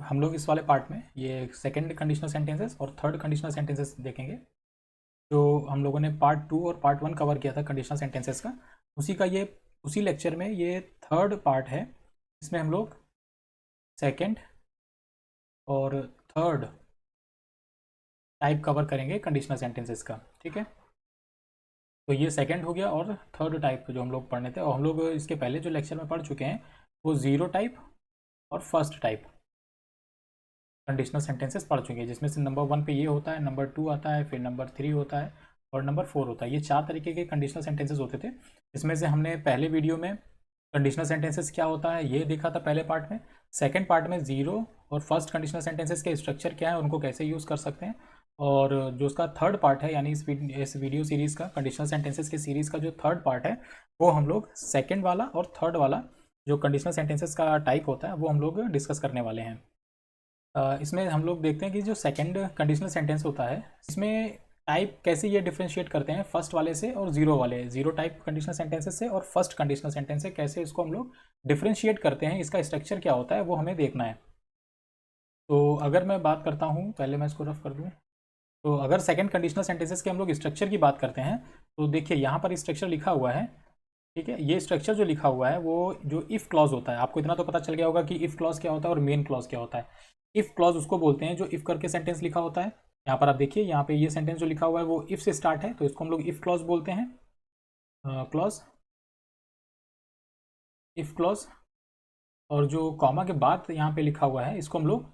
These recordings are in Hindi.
हम लोग इस वाले पार्ट में ये सेकंड कंडीशनल सेंटेंसेस और थर्ड कंडीशनल सेंटेंसेस देखेंगे। जो हम लोगों ने पार्ट 2 और पार्ट 1 कवर किया था कंडीशनल सेंटेंसेस का, उसी लेक्चर में ये थर्ड पार्ट है। इसमें हम लोग सेकंड और थर्ड टाइप कवर करेंगे कंडीशनल सेंटेंसेस का, ठीक है। तो ये सेकंड हो गया और थर्ड टाइप जो हम लोग पढ़ने थे, और हम लोग इसके पहले जो लेक्चर में पढ़ चुके हैं वो ज़ीरो टाइप और फर्स्ट टाइप कंडीशनल सेंटेंसेस पढ़ चुके हैं, जिसमें से नंबर 1 पे ये होता है, नंबर 2 आता है, फिर नंबर 3 होता है और नंबर 4 होता है। ये 4 तरीके के कंडीशनल सेंटेंसेस होते थे। इसमें से हमने पहले वीडियो में कंडीशनल सेंटेंसेस क्या होता है ये देखा था पहले पार्ट में। सेकंड पार्ट में ज़ीरो और फर्स्ट कंडीशनल सेंटेंसेस के स्ट्रक्चर क्या है, उनको कैसे यूज़ कर सकते हैं। और जो उसका थर्ड पार्ट है, यानी इस वीडियो सीरीज़ का कंडीशनल सेंटेंसेस के सीरीज़ का जो थर्ड पार्ट है, वो हम लोग सेकेंड वाला और थर्ड वाला जो कंडीशनल सेंटेंसेस का टाइप होता है वो हम लोग डिस्कस करने वाले हैं। इसमें हम लोग देखते हैं कि जो सेकंड कंडीशनल सेंटेंस होता है, इसमें टाइप कैसे ये डिफरेंशिएट करते हैं फर्स्ट वाले से और ज़ीरो वाले, ज़ीरो टाइप कंडीशनल सेंटेंसेस से और फर्स्ट कंडीशनल सेंटेंस से कैसे इसको हम लोग डिफरेंशिएट करते हैं, इसका स्ट्रक्चर क्या होता है वो हमें देखना है। तो अगर मैं बात करता हूँ, पहले मैं इसको रफ कर दूँ। तो अगर सेकंड कंडीशनल सेंटेंसेस के हम लोग स्ट्रक्चर की बात करते हैं, तो देखिए यहाँ पर स्ट्रक्चर लिखा हुआ है, ठीक है। ये स्ट्रक्चर जो लिखा हुआ है वो जो इफ़ क्लॉज होता है, आपको इतना तो पता चल गया होगा कि इफ़ क्लॉज क्या होता है और मेन क्लॉज क्या होता है। इफ़ क्लॉज उसको बोलते हैं जो इफ़ करके सेंटेंस लिखा होता है। यहाँ पर आप देखिए, यहाँ पे ये सेंटेंस जो लिखा हुआ है वो इफ़ से स्टार्ट है, तो इसको हम लोग इफ़ क्लॉज बोलते हैं। Clause, if clause. और जो कॉमा के बाद यहाँ पे लिखा हुआ है इसको हम लोग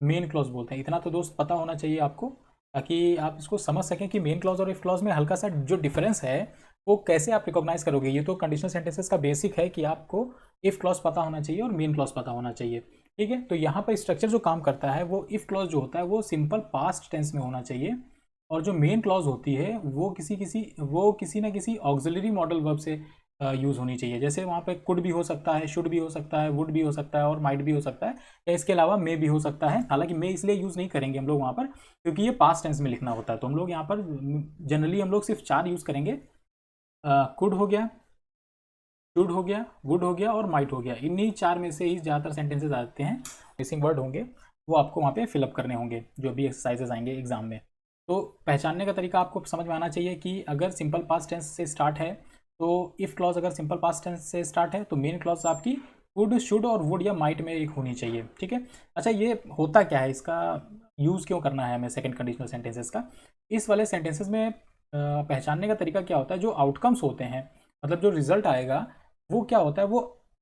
मेन क्लॉज बोलते हैं। इतना तो दोस्त पता होना चाहिए आपको, ताकि आप इसको समझ सकें कि मेन क्लॉज और इफ क्लॉज में हल्का सा जो डिफरेंस है वो कैसे आप रिकॉग्नाइज करोगे। ये तो कंडीशनल सेंटेंसेस का बेसिक है कि आपको इफ क्लॉज पता होना चाहिए और मेन क्लॉज पता होना चाहिए, ठीक है। तो यहाँ पर स्ट्रक्चर जो काम करता है वो इफ क्लॉज जो होता है वो सिंपल पास्ट टेंस में होना चाहिए, और जो मेन क्लॉज होती है वो किसी ना किसी ऑक्सिलरी मॉडल वर्ब से यूज़ होनी चाहिए। जैसे वहाँ पे कुड भी हो सकता है, शुड भी हो सकता है, वुड भी हो सकता है और माइट भी हो सकता है, या इसके अलावा मे भी हो सकता है। हालांकि मे इसलिए यूज़ नहीं करेंगे हम लोग वहाँ पर क्योंकि ये पास्ट टेंस में लिखना होता है, तो हम लोग यहाँ पर जनरली हम लोग सिर्फ 4 यूज़ करेंगे। कुड हो गया, शुड हो गया, वुड हो गया और माइट हो गया। इन्हीं 4 में से ही ज़्यादातर सेंटेंसेज आते हैं। मिसिंग वर्ड होंगे वो आपको वहाँ पे फिलअप करने होंगे, जो भी एक्सरसाइजेज आएंगे एग्जाम में। तो पहचानने का तरीका आपको समझ में आना चाहिए कि अगर सिंपल पास्ट टेंस से स्टार्ट है, तो इफ़ क्लॉज अगर सिंपल पास्ट टेंस से स्टार्ट है तो मेन क्लॉज आपकी वुड, शुड और वुड या माइट में एक होनी चाहिए, ठीक है। अच्छा, ये होता क्या है, इसका यूज़ क्यों करना है हमें सेकेंड कंडीशनल सेंटेंसेस का। इस वाले सेंटेंसेस में पहचानने का तरीका क्या होता है, जो आउटकम्स होते हैं, मतलब जो रिजल्ट आएगा वो क्या होता है, वो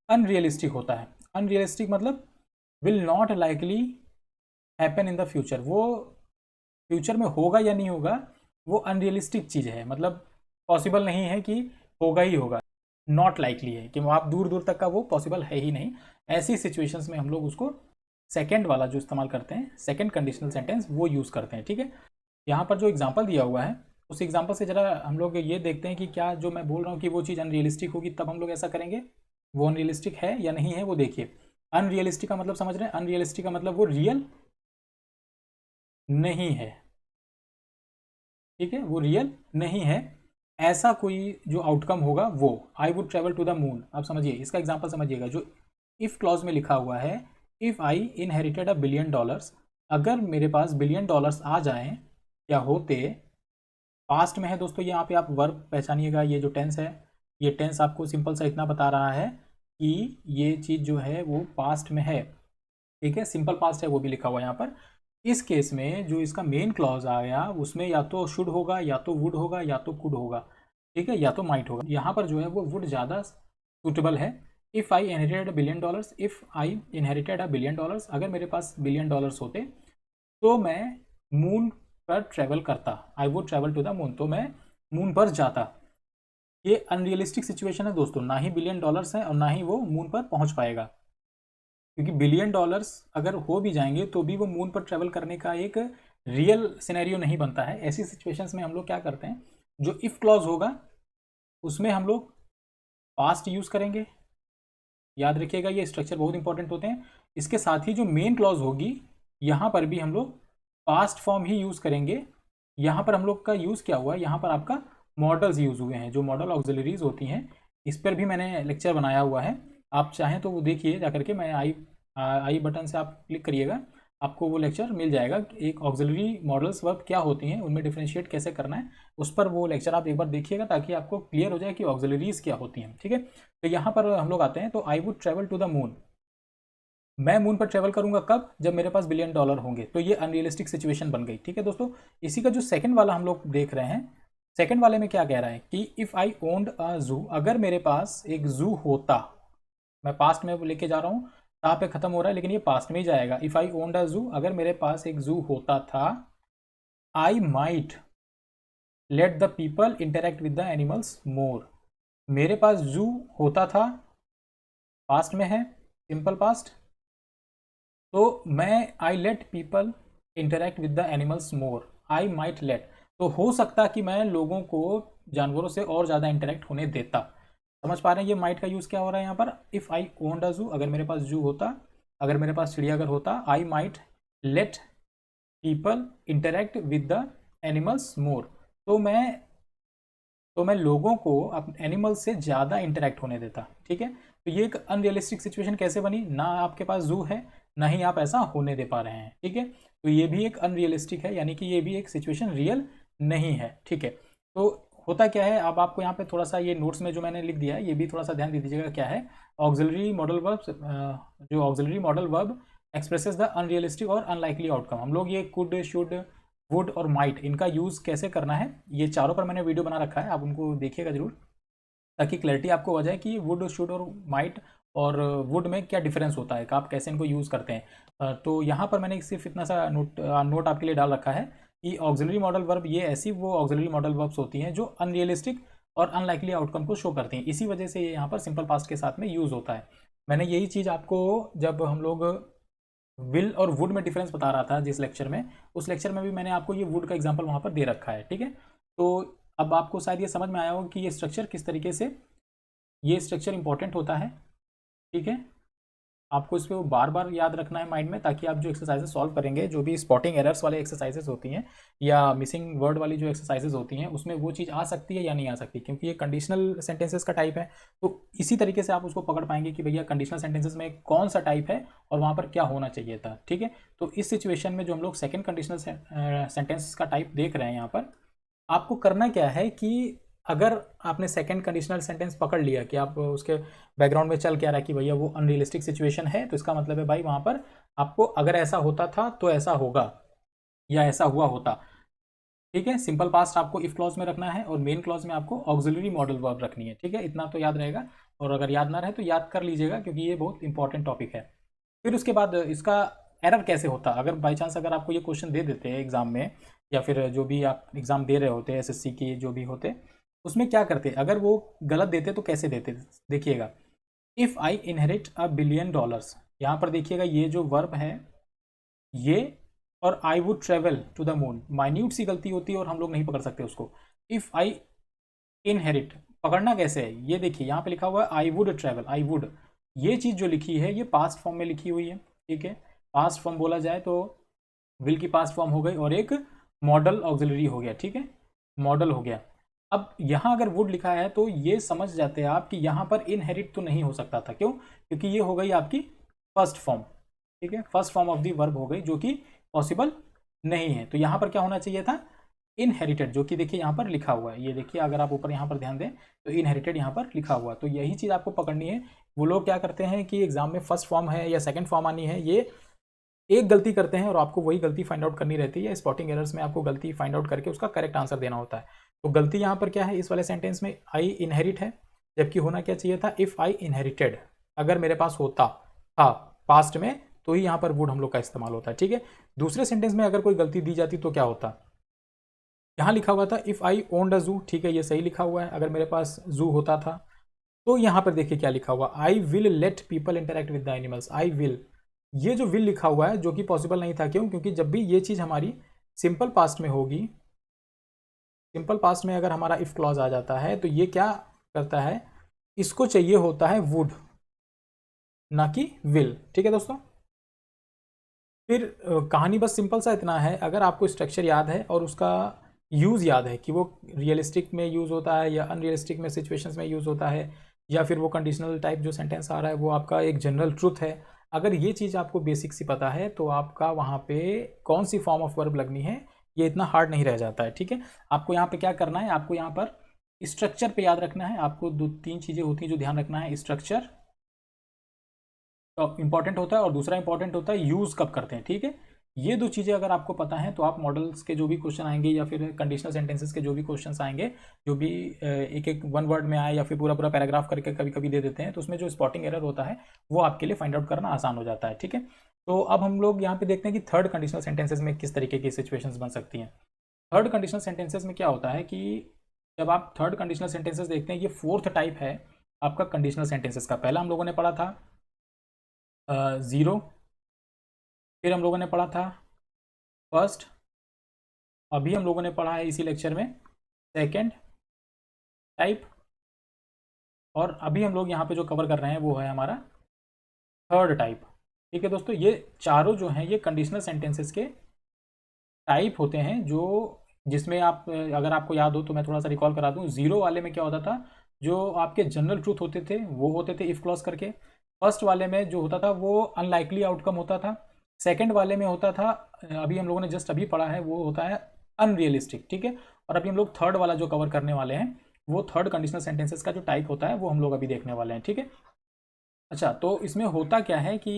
अनरियलिस्टिक होता है। अनरियलिस्टिक मतलब will not likely happen in the future. वो फ्यूचर में होगा या नहीं होगा, वो अनरियलिस्टिक चीज़ है, मतलब पॉसिबल नहीं है कि होगा ही होगा। नॉट लाइकली है कि आप दूर दूर तक का वो पॉसिबल है ही नहीं। ऐसी सिचुएशंस में हम लोग उसको सेकेंड वाला जो इस्तेमाल करते हैं, सेकेंड कंडीशनल सेंटेंस, वो यूज़ करते हैं, ठीक है। यहाँ पर जो एग्जाम्पल दिया हुआ है उस एग्जाम्पल से ज़रा हम लोग ये देखते हैं कि क्या जो मैं बोल रहा हूँ कि वो चीज़ अनरियलिस्टिक होगी तब हम लोग ऐसा करेंगे, वो अनरियलिस्टिक है या नहीं है वो देखिए। अनरियलिस्टिक का मतलब समझ रहे हैं, अनरियलिस्टिक का मतलब वो रियल नहीं है, ठीक है, वो रियल नहीं है। ऐसा कोई जो आउटकम होगा वो I would travel to the moon. आप समझिए, इसका एग्जांपल समझिएगा। जो इफ़ क्लॉज में लिखा हुआ है, इफ़ आई इनहेरिटेड $1 बिलियन, अगर मेरे पास $1 बिलियन आ जाएं या होते, पास्ट में है दोस्तों। यहाँ पे आप वर्ब पहचानिएगा, ये जो टेंस है, ये टेंस आपको सिंपल सा इतना बता रहा है कि ये चीज़ जो है वो पास्ट में है, ठीक है, सिंपल पास्ट है, वो भी लिखा हुआ है यहाँ पर। इस केस में जो इसका मेन क्लॉज आया उसमें या तो शुड होगा, या तो वुड होगा, या तो कुड होगा, ठीक है, या तो माइट होगा। यहाँ पर जो है वो वुड ज़्यादा सूटेबल है। If I inherited $1 billion, if I inherited $1 billion, अगर मेरे पास $1 बिलियन होते तो मैं मून पर ट्रैवल करता, I would travel to the moon, तो मैं मून पर जाता। ये अनरियलिस्टिक सिचुएशन है दोस्तों, ना ही $1 बिलियन है और ना ही वो मून पर पहुंच पाएगा, क्योंकि $1 बिलियन अगर हो भी जाएंगे तो भी वो मून पर ट्रैवल करने का एक रियल सिनेरियो नहीं बनता है। ऐसी सिचुएशंस में हम लोग क्या करते हैं, जो इफ़ क्लॉज होगा उसमें हम लोग पास्ट यूज़ करेंगे। याद रखिएगा, ये स्ट्रक्चर बहुत इंपॉर्टेंट होते हैं। इसके साथ ही जो मेन क्लॉज होगी यहाँ पर भी हम लोग पास्ट फॉर्म ही यूज़ करेंगे। यहाँ पर हम लोग का यूज़ क्या हुआ है, यहाँ पर आपका मॉडल्स यूज़ हुए हैं, जो मॉडल ऑक्सिलरीज होती हैं। इस पर भी मैंने लेक्चर बनाया हुआ है, आप चाहें तो वो देखिए जा करके। मैं आई आई बटन से आप क्लिक करिएगा, आपको वो लेक्चर मिल जाएगा। एक ऑक्सिलरी मॉडल्स वर्ब क्या होती हैं, उनमें डिफरेंशिएट कैसे करना है, उस पर वो लेक्चर आप एक बार देखिएगा ताकि आपको क्लियर हो जाए कि ऑक्सिलरीज क्या होती हैं। ठीक है, तो यहाँ पर हम लोग आते हैं। तो I would travel to the moon, मैं मून पर ट्रेवल करूंगा कब, जब मेरे पास $1 बिलियन होंगे। तो ये अनरियलिस्टिक सिचुएशन बन गई। ठीक है दोस्तों, इसी का जो सेकंड वाला हम लोग देख रहे हैं, सेकंड वाले में क्या कह रहा है कि इफ़ आई ओन्ड अ जू, अगर मेरे पास एक जू होता, मैं पास्ट में लेके जा रहा हूँ, यहाँ पे खत्म हो रहा है लेकिन ये पास्ट में ही जाएगा। इफ़ आई ओन्ड अ जू, अगर मेरे पास एक जू होता था, I might let the people interact with the animals more, मेरे पास जू होता था, पास्ट में है, सिंपल पास्ट, तो मैं I let people interact with the animals more, I might let, तो हो सकता कि मैं लोगों को जानवरों से और ज़्यादा इंटरेक्ट होने देता। समझ पा रहे हैं ये माइट का यूज़ क्या हो रहा है यहाँ पर। इफ़ आई ओन्ड अ जू, अगर मेरे पास जू होता, अगर मेरे पास चिड़ियाघर होता, I might let people interact with the animals more, तो मैं लोगों को एनिमल से ज़्यादा इंटरेक्ट होने देता। ठीक है, तो ये एक अनरियलिस्टिक सिचुएशन कैसे बनी, ना आपके पास जू है, ना ही आप ऐसा होने दे पा रहे हैं। ठीक है, तो ये भी एक अनरियलिस्टिक है, यानी कि ये भी एक सिचुएशन रियल नहीं है। ठीक है, तो होता क्या है, अब आपको यहाँ पे थोड़ा सा ये नोट्स में जो मैंने लिख दिया है, ये भी थोड़ा सा ध्यान दे दीजिएगा क्या है। ऑक्सिलरी मॉडल वर्ब, जो auxiliary modal verb expresses the unrealistic और अनलाइकली आउटकम, हम लोग ये कुड, शुड, वुड और माइट, इनका यूज़ कैसे करना है, ये चारों पर मैंने वीडियो बना रखा है, आप उनको देखिएगा जरूर, ताकि क्लैरिटी आपको हो जाए कि वुड, शुड और माइट और वुड में क्या डिफरेंस होता है, कि आप कैसे इनको यूज़ करते हैं। तो यहाँ पर मैंने सिर्फ इतना सा नोट आपके लिए डाल रखा है कि ऑक्सिलरी मॉडल वर्ब ये ऐसी वो ऑक्सिलरी मॉडल वर्ब्स होती हैं जो अनरियलिस्टिक और अनलाइकली आउटकम को शो करती हैं, इसी वजह से ये यहाँ पर सिंपल पास्ट के साथ में यूज़ होता है। मैंने यही चीज़ आपको, जब हम लोग विल और वुड में डिफरेंस बता रहा था जिस लेक्चर में, उस लेक्चर में भी मैंने आपको ये वुड का एग्जांपल वहाँ पर दे रखा है। ठीक है, तो अब आपको शायद ये समझ में आया होगा कि ये स्ट्रक्चर किस तरीके से, ये स्ट्रक्चर इंपॉर्टेंट होता है। ठीक है, आपको इसको बार बार याद रखना है माइंड में, ताकि आप जो एक्सरसाइजेस सॉल्व करेंगे, जो भी स्पॉटिंग एरर्स वाले एक्सरसाइजेस होती हैं या मिसिंग वर्ड वाली जो एक्सरसाइजेस होती हैं, उसमें वो चीज़ आ सकती है या नहीं आ सकती, क्योंकि ये कंडीशनल सेंटेंसेस का टाइप है। तो इसी तरीके से आप उसको पकड़ पाएंगे कि भैया कंडीशनल सेंटेंसेस में कौन सा टाइप है और वहाँ पर क्या होना चाहिए था। ठीक है, तो इस सिचुएशन में जो हम लोग सेकेंड कंडीशनल सेंटेंस का टाइप देख रहे हैं, यहाँ पर आपको करना क्या है कि अगर आपने सेकंड कंडीशनल सेंटेंस पकड़ लिया कि आप उसके बैकग्राउंड में चल क्या रहा है कि भैया वो अनरियलिस्टिक सिचुएशन है, तो इसका मतलब है भाई वहाँ पर आपको अगर ऐसा होता था तो ऐसा होगा या ऐसा हुआ होता। ठीक है, सिंपल पास्ट आपको इफ क्लॉज में रखना है और मेन क्लॉज में आपको ऑक्सिलरी मॉडल वर्ब रखनी है। ठीक है, इतना तो याद रहेगा, और अगर याद ना रहे तो याद कर लीजिएगा, क्योंकि ये बहुत इंपॉर्टेंट टॉपिक है। फिर उसके बाद इसका एरर कैसे होता, अगर बाई चांस अगर आपको ये क्वेश्चन दे देते हैं एग्जाम में, या फिर जो भी आप एग्जाम दे रहे होते हैं एसएससी के जो भी होते, उसमें क्या करते, अगर वो गलत देते तो कैसे देते, देखिएगा। इफ़ आई इनहेरिट $1 बिलियन, यहाँ पर देखिएगा ये जो वर्ब है ये, और I would travel to the moon, minute सी गलती होती है और हम लोग नहीं पकड़ सकते उसको। इफ़ आई इनहेरिट पकड़ना कैसे है, ये देखिए यहाँ पे लिखा हुआ है आई वुड ट्रेवल, आई वुड, ये चीज़ जो लिखी है ये पास्ट फॉर्म में लिखी हुई है। ठीक है, पास्ट फॉर्म बोला जाए तो विल की पास्ट फॉर्म हो गई और एक मॉडल ऑक्सिलरी हो गया। ठीक है, मॉडल हो गया। अब यहाँ अगर वुड लिखा है तो ये समझ जाते हैं आप कि यहाँ पर इनहेरिट तो नहीं हो सकता था, क्यों, क्योंकि ये हो गई आपकी फर्स्ट फॉर्म। ठीक है, first form of the verb हो गई, जो कि पॉसिबल नहीं है। तो यहाँ पर क्या होना चाहिए था, इनहेरिटेड, जो कि देखिए यहाँ पर लिखा हुआ है, ये देखिए अगर आप ऊपर यहाँ पर ध्यान दें तो इनहेरिटेड यहाँ पर लिखा हुआ है। तो यही चीज़ आपको पकड़नी है। वो लोग क्या करते हैं कि एग्जाम में फर्स्ट फॉर्म है या सेकंड फॉर्म आनी है, ये एक गलती करते हैं और आपको वही गलती फाइंड आउट करनी रहती है। स्पॉटिंग एरर्स में आपको गलती फाइंड आउट करके उसका करेक्ट आंसर देना होता है। तो गलती यहाँ पर क्या है, इस वाले सेंटेंस में आई इनहेरिट है, जबकि होना क्या चाहिए था, इफ़ आई इनहेरिटेड, अगर मेरे पास होता था पास्ट में तो ही यहाँ पर वुड हम लोग का इस्तेमाल होता है। ठीक है, दूसरे सेंटेंस में अगर कोई गलती दी जाती तो क्या होता, यहाँ लिखा हुआ था इफ़ आई ओन्ड अ जू, ठीक है ये सही लिखा हुआ है, अगर मेरे पास जू होता था। तो यहाँ पर देखिए क्या लिखा हुआ, I will let people interact with the animals, I will, ये जो विल लिखा हुआ है जो कि पॉसिबल नहीं था, क्यों, क्योंकि जब भी ये चीज़ हमारी सिंपल पास्ट में होगी, सिंपल पास्ट में अगर हमारा इफ क्लॉज आ जाता है तो ये क्या करता है, इसको चाहिए होता है वुड, ना कि विल। ठीक है दोस्तों, फिर कहानी बस सिंपल सा इतना है, अगर आपको स्ट्रक्चर याद है और उसका यूज़ याद है कि वो रियलिस्टिक में यूज़ होता है या अनरियलिस्टिक में सिचुएशंस में यूज़ होता है, या फिर वो कंडीशनल टाइप जो सेंटेंस आ रहा है वो आपका एक जनरल ट्रुथ है, अगर ये चीज़ आपको बेसिक सी पता है तो आपका वहाँ पे कौन सी फॉर्म ऑफ वर्ब लगनी है ये इतना हार्ड नहीं रह जाता है, ठीक है। आपको यहाँ पे क्या करना है, आपको यहाँ पर स्ट्रक्चर पे याद रखना है। आपको 2-3 चीज़ें होती हैं जो ध्यान रखना है। स्ट्रक्चर तो इंपॉर्टेंट होता है और दूसरा इंपॉर्टेंट होता है यूज़ कब करते हैं, ठीक है। ये दो चीज़ें अगर आपको पता है तो आप मॉडल्स के जो भी क्वेश्चन आएंगे या फिर कंडीशनल सेंटेंसेस के जो भी क्वेश्चन आएंगे, जो भी एक एक वन वर्ड में आए या फिर पूरा पूरा पैराग्राफ करके कभी कभी दे देते हैं, तो उसमें जो स्पॉटिंग एरर होता है वो आपके लिए फाइंड आउट करना आसान हो जाता है, ठीक है। तो अब हम लोग यहाँ पे देखते हैं कि थर्ड कंडीशनल सेंटेंसेस में किस तरीके की सिचुएशंस बन सकती हैं। थर्ड कंडीशनल सेंटेंसेस में क्या होता है कि जब आप थर्ड कंडीशनल सेंटेंसेस देखते हैं, ये फोर्थ टाइप है आपका कंडीशनल सेंटेंसेस का। पहला हम लोगों ने पढ़ा था ज़ीरो, फिर हम लोगों ने पढ़ा था फर्स्ट, अभी हम लोगों ने पढ़ा है इसी लेक्चर में सेकंड टाइप, और अभी हम लोग यहाँ पे जो कवर कर रहे हैं वो है हमारा थर्ड टाइप, ठीक है दोस्तों। ये चारों जो हैं ये कंडीशनल सेंटेंसेस के टाइप होते हैं, जो जिसमें आप अगर आपको याद हो तो मैं थोड़ा सा रिकॉल करा दूं। ज़ीरो वाले में क्या होता था, जो आपके जनरल ट्रूथ होते थे वो होते थे इफ़ क्लॉज करके। फर्स्ट वाले में जो होता था वो अनलाइकली आउटकम होता था। सेकंड वाले में होता था, अभी हम लोगों ने जस्ट अभी पढ़ा है, वो होता है अनरियलिस्टिक, ठीक है। और अभी हम लोग थर्ड वाला जो कवर करने वाले हैं वो थर्ड कंडीशनल सेंटेंसेस का जो टाइप होता है वो हम लोग अभी देखने वाले हैं, ठीक है। अच्छा, तो इसमें होता क्या है कि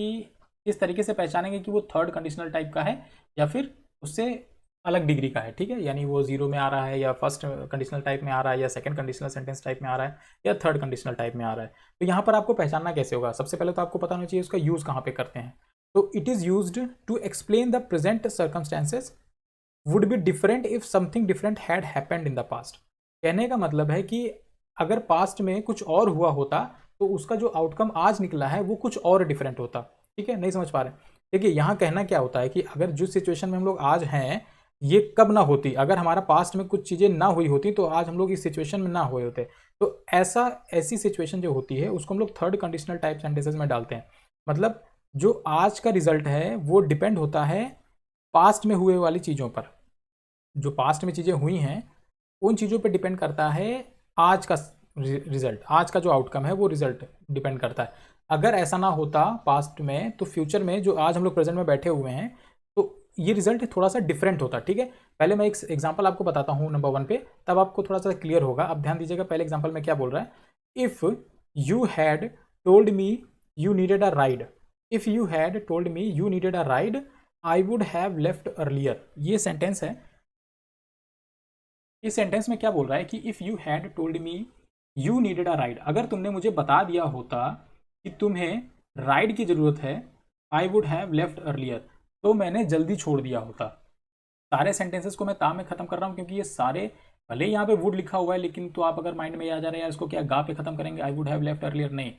इस तरीके से पहचानेंगे कि वो थर्ड कंडीशनल टाइप का है या फिर उससे अलग डिग्री का है, ठीक है। यानी वो जीरो में आ रहा है या फर्स्ट कंडीशनल टाइप में आ रहा है या सेकंड कंडीशनल सेंटेंस टाइप में आ रहा है या थर्ड कंडीशनल टाइप में आ रहा है। तो यहाँ पर आपको पहचानना कैसे होगा, सबसे पहले तो आपको पता होना चाहिए उसका यूज़ कहाँ पे करते हैं। तो it is used to explain the present circumstances would be different if something different had happened in the past. कहने का मतलब है कि अगर पास्ट में कुछ और हुआ होता तो उसका जो आउटकम आज निकला है वो कुछ और डिफरेंट होता, ठीक है। नहीं समझ पा रहे? देखिए यहाँ कहना क्या होता है कि अगर जिस सिचुएशन में हम लोग आज हैं ये कब ना होती, अगर हमारा पास्ट में कुछ चीज़ें ना हुई होती तो आज हम लोग इस सिचुएशन में ना हुए होते। तो ऐसी सिचुएशन जो होती है उसको हम लोग थर्ड कंडीशनल टाइप सेंटेंसेस में डालते हैं। मतलब जो आज का रिजल्ट है वो डिपेंड होता है पास्ट में हुए वाली चीज़ों पर। जो पास्ट में चीज़ें हुई हैं उन चीज़ों पे डिपेंड करता है आज का रिजल्ट, आज का जो आउटकम है वो रिजल्ट डिपेंड करता है। अगर ऐसा ना होता पास्ट में तो फ्यूचर में जो आज हम लोग प्रेजेंट में बैठे हुए हैं तो ये रिजल्ट थोड़ा सा डिफरेंट होता, ठीक है। पहले मैं एक एग्जांपल आपको बताता हूँ नंबर 1 पे, तब आपको थोड़ा सा क्लियर होगा। अब ध्यान दीजिएगा पहले एग्जांपल में क्या बोल रहा है। If you had told me you needed a ride, if you had told me you needed a ride I would have left earlier. ये सेंटेंस है। इस सेंटेंस में क्या बोल रहा है कि if you had told me you needed a ride, अगर तुमने मुझे बता दिया होता कि तुम्हें राइड की ज़रूरत है, I would have left earlier, तो मैंने जल्दी छोड़ दिया होता। सारे सेंटेंसेस को मैं ता में ख़त्म कर रहा हूँ क्योंकि ये सारे, भले ही यहाँ पे वुड लिखा हुआ है लेकिन तो आप अगर माइंड में आ जा रहे हैं इसको क्या गा पे ख़त्म करेंगे I would have left earlier, नहीं।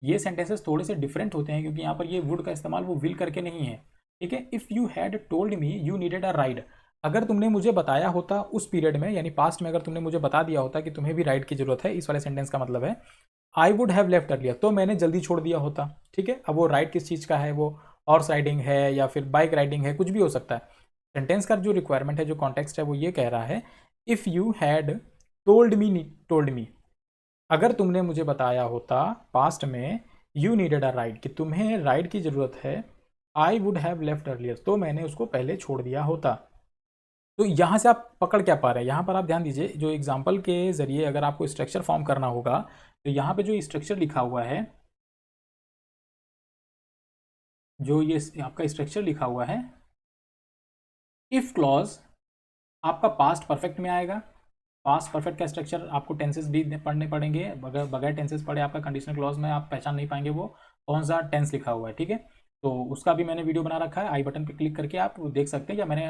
ये सेंटेंसेस थोड़े से डिफरेंट होते हैं क्योंकि यहाँ पर ये वुड का इस्तेमाल वो विल करके नहीं है, ठीक है। If you had told me you needed a ride, अगर तुमने मुझे बताया होता उस पीरियड में यानी पास्ट में, अगर तुमने मुझे बता दिया होता कि तुम्हें भी राइड की जरूरत है, इस वाले सेंटेंस का मतलब है I would have left earlier, तो मैंने जल्दी छोड़ दिया होता, ठीक है। अब वो राइड किस चीज़ का है, वो हॉर्स राइडिंग है या फिर बाइक राइडिंग है, कुछ भी हो सकता है। सेंटेंस का जो रिक्वायरमेंट है, जो कॉन्टेक्स्ट है, वो ये कह रहा है if you had told me, अगर तुमने मुझे बताया होता पास्ट में यू नीडेड अ राइड, कि तुम्हें राइड की ज़रूरत है, I would have left earlier, तो मैंने उसको पहले छोड़ दिया होता। तो यहाँ से आप पकड़ क्या पा रहे हैं, यहाँ पर आप ध्यान दीजिए, जो एग्जाम्पल के ज़रिए अगर आपको स्ट्रक्चर फॉर्म करना होगा तो यहाँ पे जो स्ट्रक्चर लिखा हुआ है, जो ये आपका स्ट्रक्चर लिखा हुआ है, इफ़ क्लॉज आपका पास्ट परफेक्ट में आएगा। पास्ट परफेक्ट का स्ट्रक्चर आपको टेंसेस भी पढ़ने पड़ेंगे, बगैर बगैर टेंसेस पढ़े आपका कंडीशनल क्लॉज में आप पहचान नहीं पाएंगे वो कौन सा टेंस लिखा हुआ है, ठीक है। तो उसका भी मैंने वीडियो बना रखा है, आई बटन पे क्लिक करके आप देख सकते हैं, या मैंने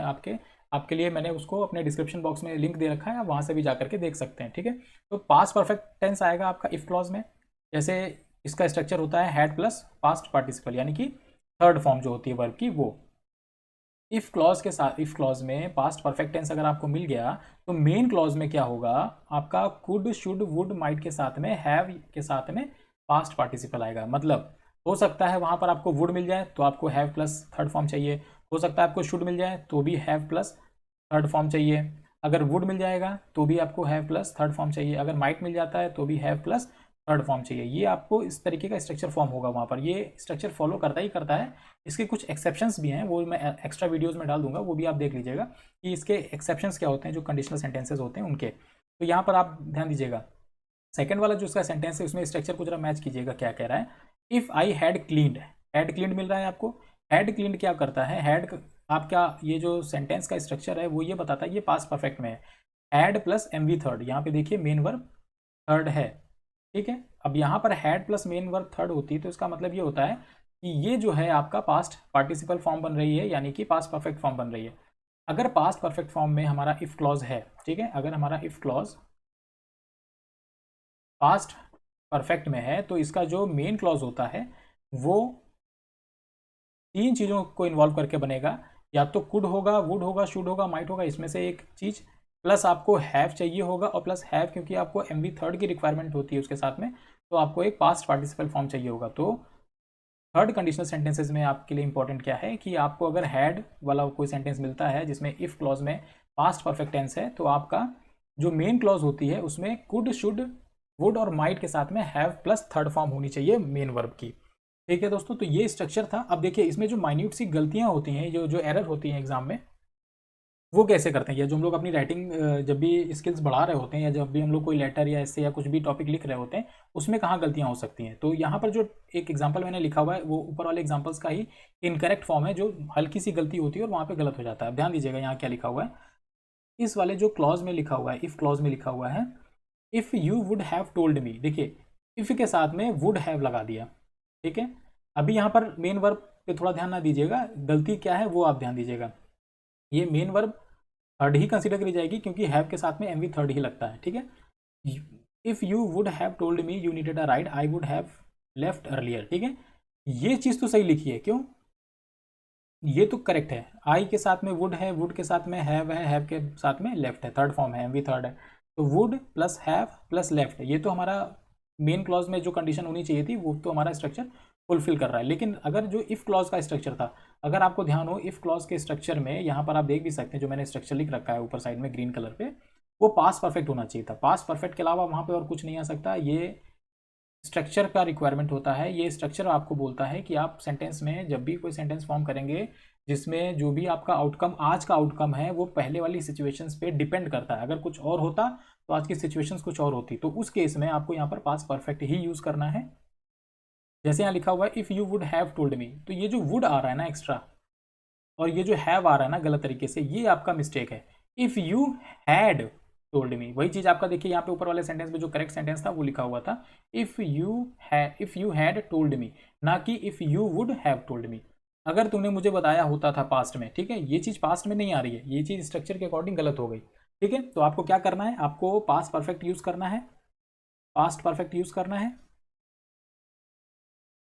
आपके लिए मैंने उसको अपने डिस्क्रिप्शन बॉक्स में लिंक दे रखा है, आप वहाँ से भी जा करके देख सकते हैं, ठीक है। तो पास्ट परफेक्ट टेंस आएगा आपका इफ़ क्लॉज में। जैसे इसका स्ट्रक्चर होता है हैड प्लस पास्ट पार्टिसिपल, यानी कि थर्ड फॉर्म जो होती है वर्ब की वो। इफ़ क्लॉज के साथ, इफ़ क्लॉज में पास्ट परफेक्ट टेंस अगर आपको मिल गया तो मेन क्लॉज में क्या होगा, आपका कुड शुड वुड माइट के साथ में हैव के साथ में पास्ट पार्टिसिपल आएगा। मतलब हो सकता है वहाँ पर आपको वुड मिल जाए तो आपको हैव प्लस थर्ड फॉर्म चाहिए, हो सकता है आपको शुड मिल जाए तो भी हैव प्लस थर्ड फॉर्म चाहिए, अगर वुड मिल जाएगा तो भी आपको हैव प्लस थर्ड फॉर्म चाहिए, अगर माइट मिल जाता है तो भी हैव प्लस थर्ड फॉर्म चाहिए। ये आपको इस तरीके का स्ट्रक्चर फॉर्म होगा वहाँ पर, ये स्ट्रक्चर फॉलो करता ही करता है। इसके कुछ एक्सेप्शंस भी हैं, वो मैं एक्स्ट्रा वीडियोज़ में डाल दूंगा, वो भी आप देख लीजिएगा कि इसके एक्सेप्शंस क्या होते हैं जो कंडीशनल सेंटेंसेज होते हैं उनके। तो यहाँ पर आप ध्यान दीजिएगा, सेकंड वाला जो उसका सेंटेंस है उसमें स्ट्रक्चर को जरा मैच कीजिएगा क्या कह रहा है। If I had cleaned, had cleaned मिल रहा है आपको। हैड क्लीन्ड क्या करता है, हैड आपका ये जो सेंटेंस का स्ट्रक्चर है वो ये बताता है ये पास्ट परफेक्ट में है। Had plus M V third, यहाँ पे देखिए मेन वर्ब थर्ड है, ठीक है। अब यहाँ पर had plus main verb third होती है तो इसका मतलब ये होता है कि ये जो है आपका पास्ट पार्टिसिपल फॉर्म बन रही है, यानी कि पास्ट परफेक्ट फॉर्म बन रही है। अगर पास्ट परफेक्ट फॉर्म में हमारा इफ क्लॉज है, ठीक है, अगर हमारा इफ क्लॉज पास्ट परफेक्ट में है तो इसका जो मेन क्लॉज होता है वो तीन चीज़ों को इन्वॉल्व करके बनेगा, या तो कुड होगा, वुड होगा, शुड होगा, माइट होगा, इसमें से एक चीज़, प्लस आपको हैव चाहिए होगा, और प्लस हैव क्योंकि आपको एम वी थर्ड की रिक्वायरमेंट होती है उसके साथ में, तो आपको एक पास्ट पार्टिसिपल फॉर्म चाहिए होगा। तो थर्ड कंडीशनल सेंटेंसेज में आपके लिए इंपॉर्टेंट क्या है कि आपको अगर हैड वाला कोई सेंटेंस मिलता है जिसमें इफ क्लॉज में पास्ट परफेक्ट टेंस है, तो आपका जो मेन क्लॉज होती है उसमें कुड, शुड, वुड और माइट के साथ में हैव प्लस थर्ड फॉर्म होनी चाहिए मेन वर्ब की। ठीक है दोस्तों, तो ये स्ट्रक्चर था। अब देखिए इसमें जो माइन्यूट सी गलतियां होती हैं, जो जो एरर होती हैं एग्जाम में, वो कैसे करते हैं, या जो हम लोग अपनी राइटिंग जब भी स्किल्स बढ़ा रहे होते हैं, या जब भी हम लोग कोई लेटर या ऐसे या कुछ भी टॉपिक लिख रहे होते हैं, उसमें कहाँ गलतियाँ हो सकती हैं। तो यहाँ पर जो एक एग्जाम्पल मैंने लिखा हुआ है वो ऊपर वाले एग्जाम्पल्स का ही इनकरेक्ट फॉर्म है, जो हल्की सी गलती होती है और वहाँ पर गलत हो जाता है। ध्यान दीजिएगा यहाँ क्या लिखा हुआ है, इस वाले जो क्लॉज में लिखा हुआ है, इफ़ क्लॉज में लिखा हुआ है if you would have told me. देखिए इफ़ के साथ में वुड हैव लगा दिया, ठीक है। अभी यहाँ पर मेन वर्ब पे थोड़ा ध्यान ना दीजिएगा, गलती क्या है वो आप ध्यान दीजिएगा। ये मेन वर्ब थर्ड ही कंसीडर करी जाएगी क्योंकि हैव के साथ में एम वी थर्ड ही लगता है, ठीक है। If you would have told me you needed a ride I would have left earlier, ठीक है। ये चीज़ तो सही लिखी है, क्यों, ये तो करेक्ट है। आई के साथ में वुड है, वुड के साथ में हैव के साथ में लेफ्ट है, थर्ड फॉर्म है, एम वी थर्ड है। तो would plus have plus left, ये तो हमारा मेन क्लॉज में जो कंडीशन होनी चाहिए थी वो तो हमारा स्ट्रक्चर फुलफिल कर रहा है। लेकिन अगर जो इफ़ क्लॉज का स्ट्रक्चर था, अगर आपको ध्यान हो इफ़ क्लॉज के स्ट्रक्चर में, यहाँ पर आप देख भी सकते हैं जो मैंने स्ट्रक्चर लिख रखा है ऊपर साइड में ग्रीन कलर पे, वो पास परफेक्ट होना चाहिए था। पास परफेक्ट के अलावा वहाँ पे और कुछ नहीं आ सकता। ये स्ट्रक्चर का रिक्वायरमेंट होता है। ये स्ट्रक्चर आपको बोलता है कि आप सेंटेंस में जब भी कोई सेंटेंस फॉर्म करेंगे जिसमें जो भी आपका आउटकम, आज का आउटकम है, वो पहले वाली सिचुएशंस पे डिपेंड करता है। अगर कुछ और होता तो आज की सिचुएशंस कुछ और होती, तो उस केस में आपको यहाँ पर पास परफेक्ट ही यूज़ करना है। जैसे यहाँ लिखा हुआ है if you would have told me, तो ये जो वुड आ रहा है ना एक्स्ट्रा, और ये जो हैव आ रहा है ना गलत तरीके से, ये आपका मिस्टेक है। If you had told me, वही चीज़ आपका देखिए यहाँ पे ऊपर वाले सेंटेंस में जो करेक्ट सेंटेंस था वो लिखा हुआ था if you had told me, ना कि if you would have told me. अगर तुमने मुझे बताया होता था पास्ट में, ठीक है, ये चीज़ पास्ट में नहीं आ रही है, ये चीज़ स्ट्रक्चर के अकॉर्डिंग गलत हो गई, ठीक है। तो आपको क्या करना है, आपको पास्ट परफेक्ट यूज़ करना है, पास्ट परफेक्ट यूज़ करना है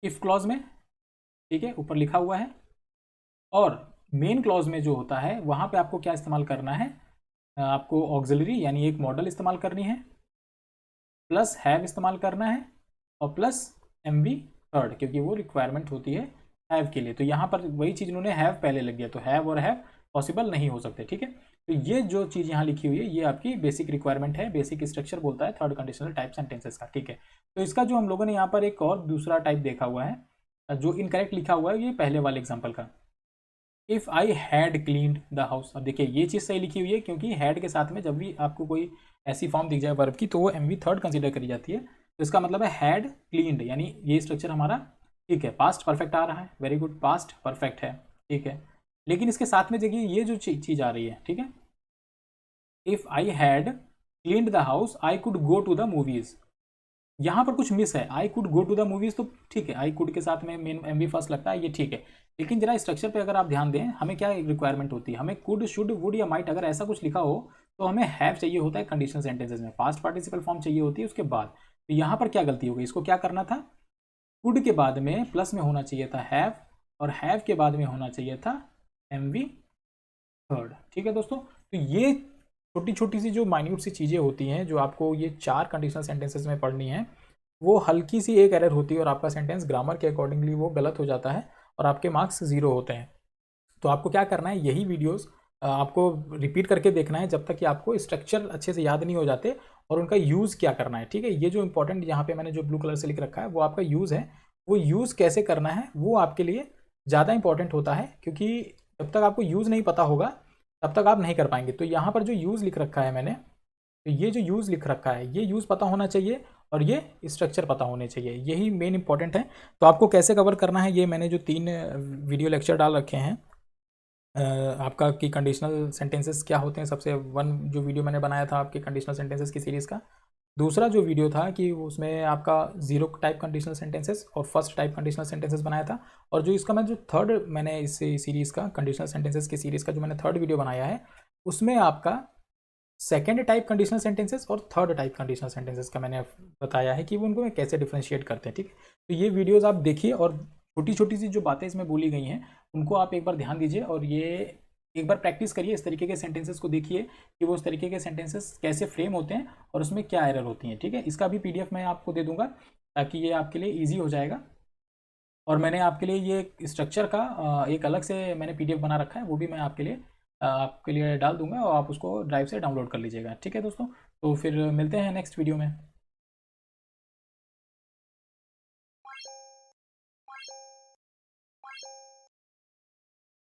इफ़ क्लॉज में, ठीक है, ऊपर लिखा हुआ है। और मेन क्लॉज में जो होता है वहाँ पे आपको क्या इस्तेमाल करना है, आपको ऑक्सिलरी यानी एक मॉडल इस्तेमाल करनी है, प्लस हैव इस्तेमाल करना है, और प्लस एम वी थर्ड, क्योंकि वो रिक्वायरमेंट होती है हैव के लिए। तो यहाँ पर वही चीज़ उन्होंने हैव पहले लग गया, तो हैव और हैव पॉसिबल नहीं हो सकते, ठीक है। तो ये जो चीज़ यहाँ लिखी हुई है ये आपकी बेसिक रिक्वायरमेंट है, बेसिक स्ट्रक्चर बोलता है थर्ड कंडीशनल टाइप सेंटेंसेस का, ठीक है। तो इसका जो हम लोगों ने यहाँ पर एक और दूसरा टाइप देखा हुआ है जो इनकरेक्ट लिखा हुआ है, ये पहले वाले एग्जाम्पल का, if I had cleaned the house. अब देखिए ये चीज़ सही लिखी हुई है क्योंकि हैड के साथ में जब भी आपको कोई ऐसी फॉर्म दिख जाए वर्ब की तो वो एम वी थर्ड कंसिडर करी जाती है। तो इसका मतलब है हैड क्लीन्ड, यानी ये स्ट्रक्चर हमारा ठीक है, पास्ट परफेक्ट आ रहा है, वेरी गुड, पास्ट परफेक्ट है, ठीक है। लेकिन इसके साथ में देखिए ये जो चीज़ आ रही है, ठीक है, if I had cleaned the house I could go to the movies, यहाँ पर कुछ मिस है। I could go to the movies तो ठीक है, आई कुड के साथ में मेन एम वी फर्स्ट लगता है, ये ठीक है। लेकिन जरा स्ट्रक्चर पे अगर आप ध्यान दें, हमें क्या रिक्वायरमेंट होती है, हमें कुड, शुड, वुड या माइट अगर ऐसा कुछ लिखा हो तो हमें हैव चाहिए होता है कंडीशनल सेंटेंसेस में, पास्ट पार्टिसिपल फॉर्म चाहिए होती है उसके बाद। तो यहाँ पर क्या गलती हो गई, इसको क्या करना था, कुड के बाद में प्लस में होना चाहिए था हैव, और हैव के बाद में होना चाहिए था एम वी थर्ड, ठीक है दोस्तों। तो ये छोटी छोटी सी जो माइन्यूट सी चीज़ें होती हैं जो आपको ये चार कंडीशनल सेंटेंसेस में पढ़नी है, वो हल्की सी एक एरर होती है और आपका सेंटेंस ग्रामर के अकॉर्डिंगली वो गलत हो जाता है और आपके मार्क्स 0 होते हैं। तो आपको क्या करना है, यही वीडियोस आपको रिपीट करके देखना है जब तक कि आपको स्ट्रक्चर अच्छे से याद नहीं हो जाते और उनका यूज़ क्या करना है, ठीक है। ये जो इंपॉर्टेंट यहाँ पे मैंने जो ब्लू कलर से लिख रखा है वो आपका यूज़ है, वो यूज़ कैसे करना है वो आपके लिए ज़्यादा इंपॉर्टेंट होता है, क्योंकि जब तक आपको यूज़ नहीं पता होगा तब तक आप नहीं कर पाएंगे। तो यहाँ पर जो यूज़ लिख रखा है मैंने, तो ये जो यूज़ लिख रखा है ये यूज़ पता होना चाहिए और ये स्ट्रक्चर पता होने चाहिए, यही मेन इंपॉर्टेंट है। तो आपको कैसे कवर करना है, ये मैंने जो 3 वीडियो लेक्चर डाल रखे हैं आपका कि कंडीशनल सेंटेंसेस क्या होते हैं, सबसे वन जो वीडियो मैंने बनाया था आपके कंडीशनल सेंटेंसेस की सीरीज़ का। दूसरा जो वीडियो था कि उसमें आपका 0 टाइप कंडीशनल सेंटेंसेस और फर्स्ट टाइप कंडीशनल सेंटेंसेस बनाया था। और जो इसका मैं जो थर्ड मैंने इस सीरीज़ का कंडीशनल सेंटेंसेस की सीरीज़ का जो मैंने थर्ड वीडियो बनाया है उसमें आपका सेकेंड टाइप कंडीशनल सेंटेंसेस और थर्ड टाइप कंडीशनल सेंटेंसेस का मैंने बताया है कि वो उनको कैसे डिफ्रेंशिएट करते हैं, ठीक है। तो ये वीडियोज़ आप देखिए और छोटी छोटी सी जो बातें इसमें बोली गई हैं उनको आप एक बार ध्यान दीजिए और ये एक बार प्रैक्टिस करिए, इस तरीके के सेंटेंसेस को देखिए कि वो उस तरीके के सेंटेंसेस कैसे फ्रेम होते हैं और उसमें क्या एरर होती हैं, ठीक है। इसका भी पीडीएफ मैं आपको दे दूंगा ताकि ये आपके लिए ईजी हो जाएगा। और मैंने आपके लिए ये स्ट्रक्चर का एक अलग से मैंने पीडीएफ बना रखा है, वो भी मैं आपके लिए डाल दूंगा और आप उसको ड्राइव से डाउनलोड कर लीजिएगा, ठीक है दोस्तों। तो फिर मिलते हैं नेक्स्ट वीडियो में।